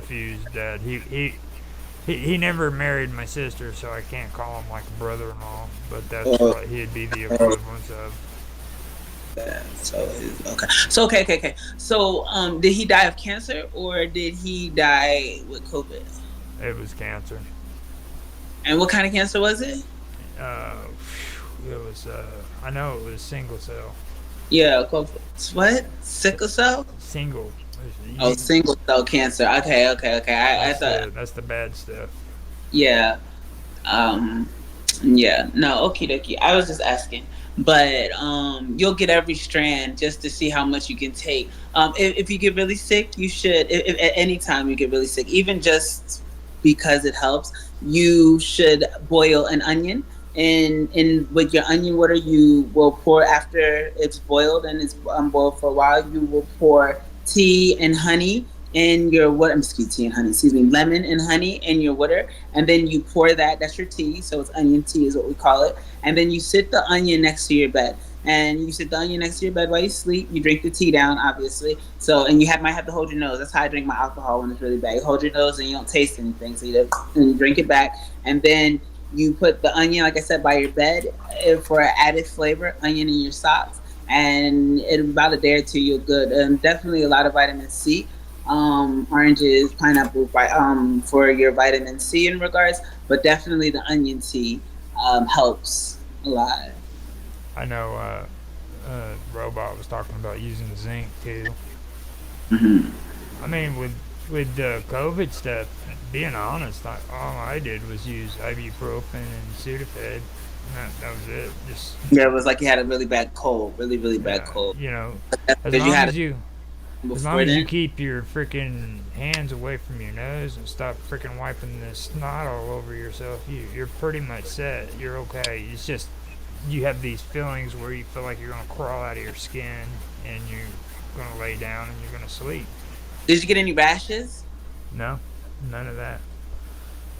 confused, Dad. He never married my sister, so I can't call him like a brother-in-law. But that's Oh, what he'd be the oh, equivalent of. okay. So okay. So did he die of cancer or did he die with COVID? It was cancer. And what kind of cancer was it? Uh, it was. I know it was single cell. Yeah, what? Sickle cell? Single. Oh, single cell cancer. Okay. I thought, That's the bad stuff. yeah. Um, yeah. No, okie dokie. I was just asking. But you'll get every strand just to see how much you can take. If you get really sick, you should. If at any time you get really sick, even just because it helps, you should boil an onion. And in with your onion water, you will pour after it's boiled and it's boiled for a while. You will pour tea and honey in your water. Excuse tea and honey. Excuse me, lemon and honey in your water, and then you pour that. That's your tea. So it's onion tea, is what we call it. And then you sit the onion next to your bed, and you sit the onion next to your bed while you sleep. You drink the tea down, obviously. So, and might have to hold your nose. That's how I drink my alcohol when it's really bad. You hold your nose and you don't taste anything. So and you drink it back, and then you put the onion, like I said, by your bed for added flavor. Onion in your socks, and in about a day or two, you're good. And definitely a lot of vitamin C. Oranges, pineapple, for your vitamin C in regards, but definitely the onion tea helps a lot. I know. Robot was talking about using zinc too. Hmm. I mean, with the COVID stuff, being honest, all I did was use ibuprofen and Sudafed. And that was it. Just Yeah, it was like you had a really bad cold, really bad yeah, cold. as Because you long had it as you as long before as you then. keep your freaking hands away from your nose and stop freaking wiping the snot all over yourself, you're pretty much set. You're okay. It's just you have these feelings where you feel like you're gonna crawl out of your skin and you're gonna lay down and you're gonna sleep. Did you get any rashes? No, none of that.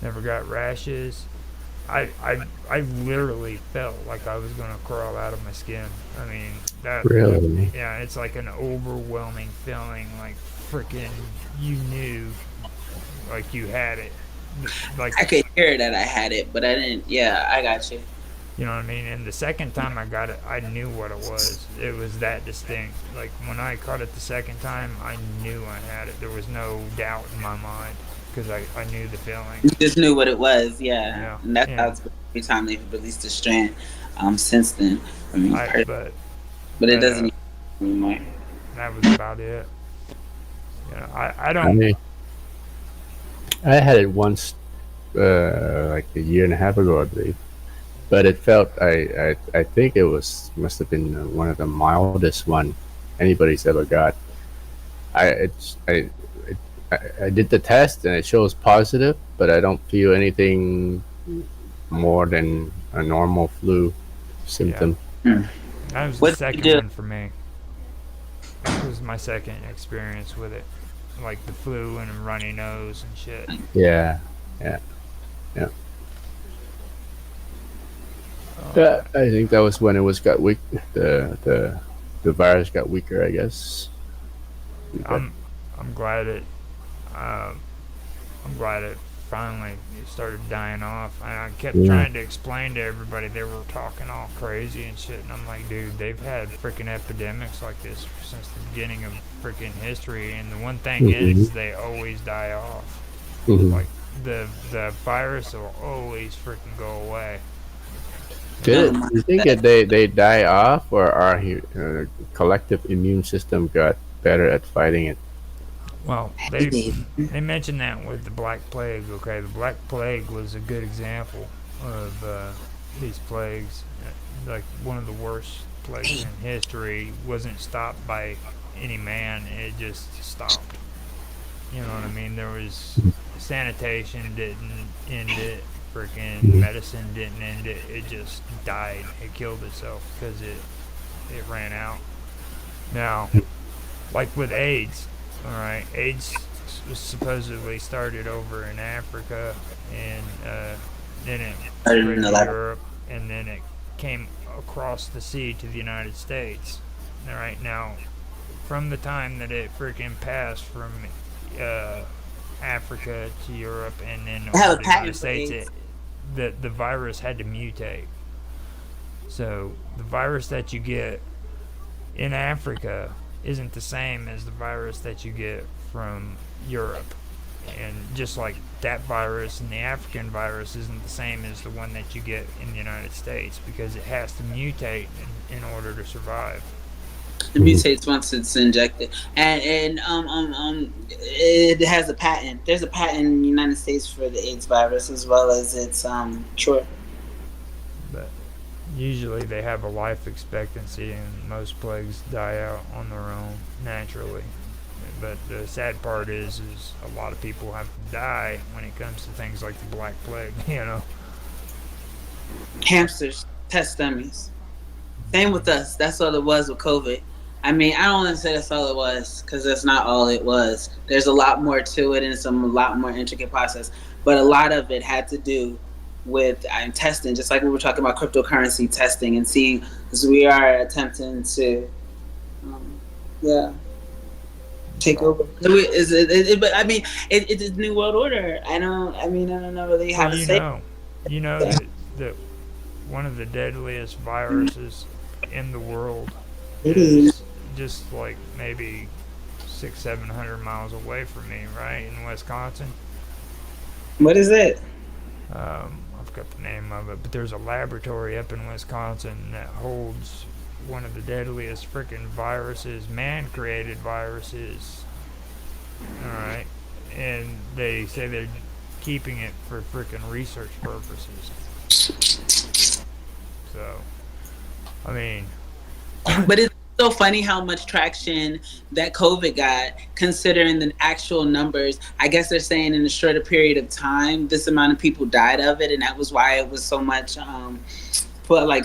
Never got rashes. I literally felt like I was gonna crawl out of my skin. I mean that Really? yeah, it's like an overwhelming feeling, like freaking you knew like you had it, like I could hear that I had it, but I didn't. Yeah, I got you. you know what I mean. And the second time I got it, I knew what it was. It was that distinct. Like when I caught it the second time, I knew I had it. There was no doubt in my mind because I knew the feeling. You just knew what it was, yeah. Yeah, And that's how yeah. it's been every time they've released a strand since then. I mean, I but it but doesn't anymore. that was about it. You know, I I don't. mean, I had it once, like a year and a half ago, I believe. But it felt I think it was must have been one of the mildest one anybody's ever got. I it's I did the test and it shows positive, but I don't feel anything more than a normal flu Yeah, symptom. Hmm. that was the What did second you do? one for me. It was my second experience with it, like the flu and a runny nose and shit. Yeah, yeah, yeah. Uh, Yeah, I think that was when it was got weak. The virus got weaker, I guess. But I'm I'm glad it uh, I'm glad it finally started dying off. And I kept yeah, trying to explain to everybody they were talking all crazy and shit, and I'm like, dude, they've had freaking epidemics like this since the beginning of freaking history, and the one thing hmm is they always die off. hmm Like the virus will always freaking go away. You did know? Oh it? my! You think that they die off, or our collective immune system got better at fighting it? Well, Maybe. they mentioned that with the Black Plague. Okay, the Black Plague was a good example of these plagues. Like one of the worst plagues in history wasn't stopped by any man. It just stopped. You know what I mean? There was sanitation didn't end it. Freaking Mhm. medicine didn't end it. It just died. It killed itself because it ran out. Now, like with AIDS, all right, AIDS was supposedly started over in Africa, and then it Better than spread the to lab. Europe, and then it came across the sea to the United States. All right, now from the time that it freaking passed from uh, Africa to Europe and then I have over a to the United patent for States, AIDS. the virus had to mutate. So the virus that you get in Africa isn't the same as the virus that you get from Europe. And just like that virus and the African virus isn't the same as the one that you get in the United States because it has to mutate in order to survive. It mutates once it's injected, and it has a patent. There's a patent in the United States for the AIDS virus as well as its cure. But usually they have a life expectancy and most plagues die out on their own naturally. But the sad part is a lot of people have to die when it comes to things like the Black Plague, you know. Hamsters, test dummies. Same with us. That's all it was with COVID. I mean, I don't want to say that's all it was because that's not all it was. There's a lot more to it and some a lot more intricate process. But a lot of it had to do with testing, just like we were talking about cryptocurrency testing and seeing, because we are attempting to, um, yeah, take over. But I mean, it's a new world order. I mean, I don't know really how Well, to say you know it. that one of the deadliest viruses in the world It is. is just like maybe 700 miles away from me, right in Wisconsin. What is it? I forgot the name of it, but there's a laboratory up in Wisconsin that holds one of the deadliest freaking viruses, man-created viruses. All right, and they say they're keeping it for freaking research purposes. So, I mean, But it's so funny how much traction that COVID got, considering the actual numbers. I guess they're saying in a shorter period of time, this amount of people died of it, and that was why it was so much. Put like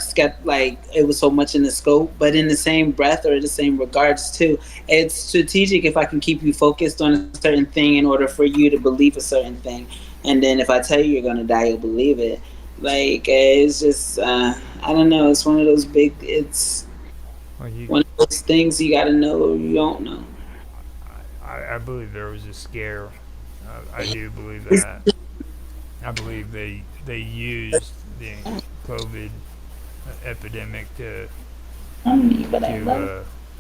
it was so much in the scope, but in the same breath or the same regards too, it's strategic if I can keep you focused on a certain thing in order for you to believe a certain thing, and then if I tell you you're gonna die, you'll believe it. Like it's just I don't know. It's one of those big. It's well, one of those things you gotta know or you don't know. I believe there was a scare. I do believe that. I believe they used the COVID epidemic to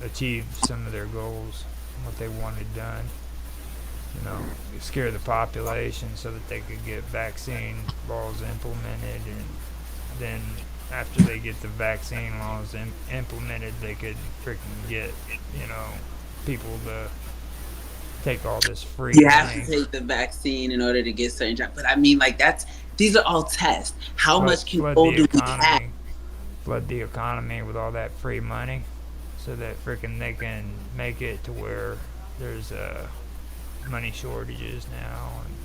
achieve some of their goals, what they wanted done. You know, scare the population so that they could get vaccine laws implemented, and then after they get the vaccine laws implemented, they could freaking get, you know, people to take all this free You have to money. take the vaccine in order to get certain jobs. But I mean, like these are all tests. How much control do we have? Flood the economy with all that free money, so that freaking they can make it to where there's money shortages now, and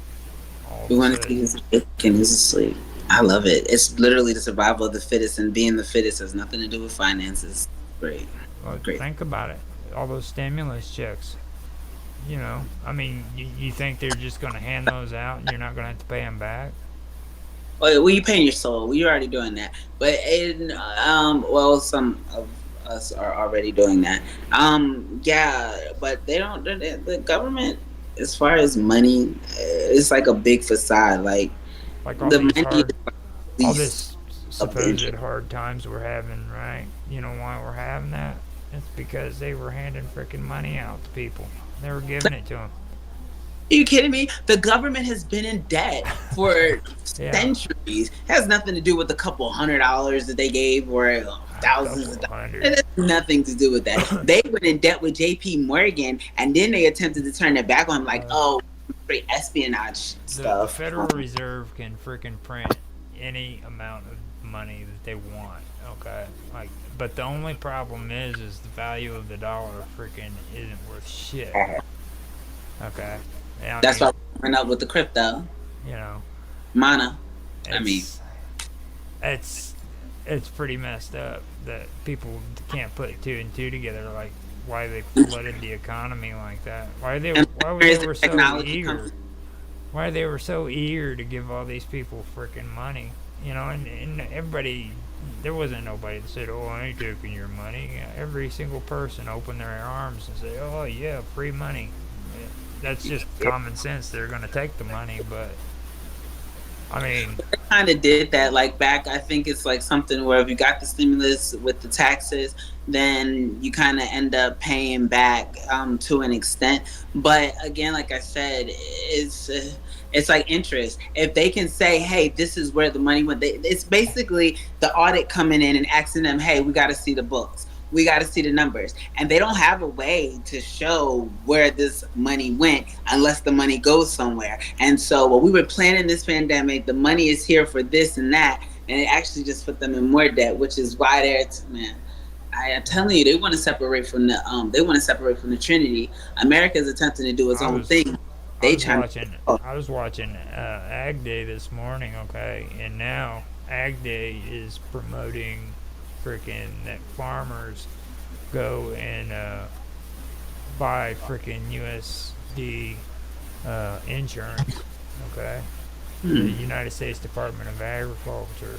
all We of a want to see sudden, his chicken is asleep. I love it. It's literally the survival of the fittest, and being the fittest has nothing to do with finances. Great, well, great. think about it. All those stimulus checks. You know, I mean, you think they're just going to hand those out and you're not going to have to pay them back? Well, you paying your soul. You're already doing that. But well, some of us are already doing that. Yeah, but they don't. The government, as far as money, it's like a big facade. Like Like the money is all least this of the supposed interest. hard times we're having, right? You know why we're having that? It's because they were handing freaking money out to people. They were giving it to them. Are you kidding me? The government has been in debt for Yeah, centuries. It has nothing to do with the couple $100 that they gave or a thousands of couple dollars. hundred. It has nothing to do with that. They went in debt with J.P. Morgan, and then they attempted to turn it back on him, like, Uh, oh, straight espionage the stuff. Federal Reserve can freaking print any amount of money that they want. Okay, like, but the only problem is the value of the dollar freaking isn't worth shit. Okay, yeah, I That's mean, why we went up with the crypto. you know, Mana. I mean, it's it's it's pretty messed up that people can't put two and two together. Like, why they flooded the economy like that? and Why where is they the were so technology eager? coming? Why they were so eager to give all these people freaking money? You know, and everybody. There wasn't nobody that said, "Oh, I ain't taking your money." Every single person opened their arms and said, "Oh yeah, free money." that's just common sense. They're going to take the money, but I mean, kind of did that like back. I think it's like something where if you got the stimulus with the taxes, then you kind of end up paying back to an extent. But again, like I said, it's like interest. If they can say, "Hey, this is where the money went," it's basically the audit coming in and asking them, "Hey, we got to see the books." We got to see the numbers. And they don't have a way to show where this money went unless the money goes somewhere. And so, well, we were planning this pandemic, the money is here for this and that. And it actually just put them in more debt, which is why man, I am telling you, they want to separate from the Trinity. America's attempting to do its own thing. I was watching Ag Day this morning, okay, and now Ag Day is promoting freaking that farmers go and buy freaking USD insurance, okay? The United States Department of Agriculture,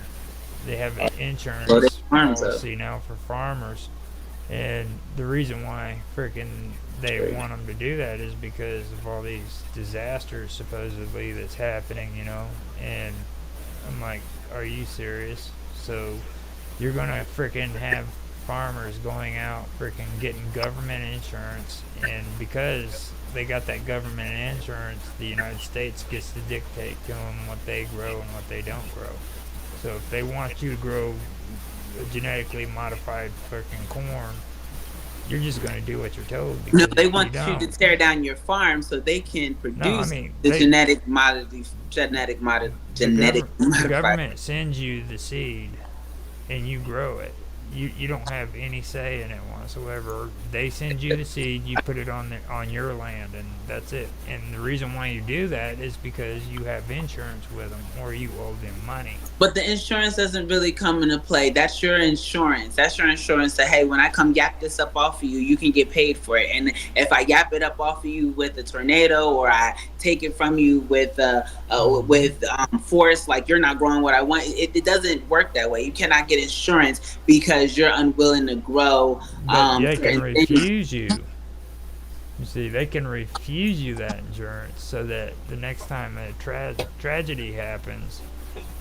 they have an insurance policy now for farmers, and the reason why freaking they want them to do that is because of all these disasters supposedly that's happening, and I'm like, are you serious? So you're gonna freaking have farmers going out freaking getting government insurance, and because they got that government insurance, the United States gets to dictate to them what they grow and what they don't grow. So if they want you to grow genetically modified freaking corn, you're just going to do what you're told. No, they want you to tear down your farm so they can produce the government sends you the seed and you grow it. You don't have any say in it whatsoever. They send you the seed, you put it on your land, and that's it. And the reason why you do that is because you have insurance with them, or you owe them money. But the insurance doesn't really come into play. That's your insurance. That's your insurance that, hey, when I come yap this up off of you, you can get paid for it. And if I yap it up off of you with a tornado, or I take it from you with force, like you're not growing what I want, it doesn't work that way. You cannot get insurance because you're unwilling to grow. But they can refuse you. You see, they can refuse you that insurance so that the next time a tragedy happens,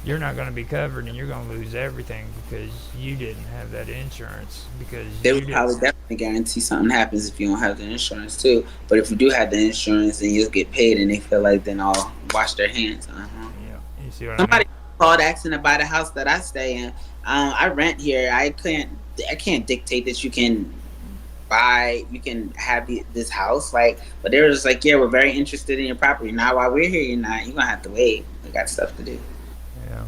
you're not going to be covered and you're going to lose everything because you didn't have that insurance. Because they would probably definitely guarantee something happens if you don't have the insurance too. But if you do have the insurance, then you'll get paid, and they feel like then I'll wash their hands. Yeah, you see what Somebody I mean? called asking about the house that I stay in. I rent here. I can't dictate that you can have this house, like, but they were just like, yeah, we're very interested in your property. Now while we're here, you're gonna have to wait. We got stuff to do. Yeah.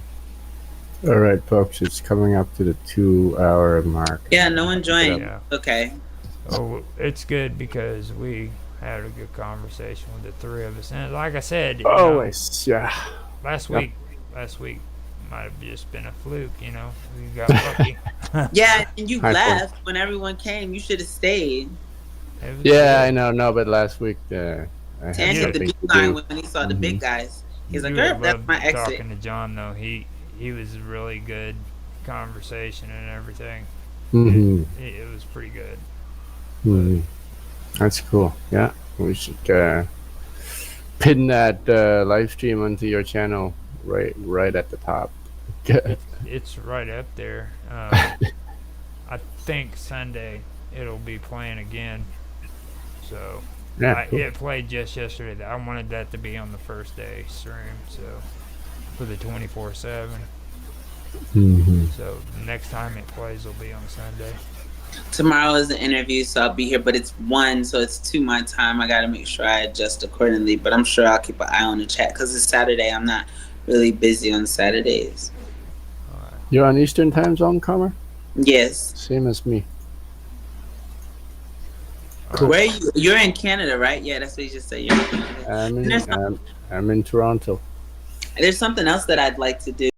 All right, folks, it's coming up to the 2-hour mark. Yeah, no one joined. Yeah. Okay. Oh, it's good because we had a good conversation with the three of us, and like I said, Always, yeah. Last week might have just been a fluke, we got lucky. Yeah, and you left when everyone came. You should have stayed. Yeah, I know, but last week Tan hit the big line when he saw the big guys. He's like, that's my exit. Talking to John though, he was a really good conversation and everything. It was pretty good. Mm-hmm. That's cool. Yeah, we should pin that live stream onto your channel right at the top. It's right up there. I think Sunday it'll be playing again. So yeah, cool. It played just yesterday. I wanted that to be on the first day stream, so for the 24/7. So next time it plays will be on Sunday. Tomorrow is the interview, so I'll be here, but it's 1, so it's 2 my time. I got to make sure I adjust accordingly, but I'm sure I'll keep an eye on the chat because it's Saturday. I'm not really busy on Saturdays. You're on Eastern time zone, Comer? Yes. Same as me. Cool. Where are you? You're in Canada, right? Yeah, that's what you just said. You're in Canada. I'm in Toronto. There's something else that I'd like to do.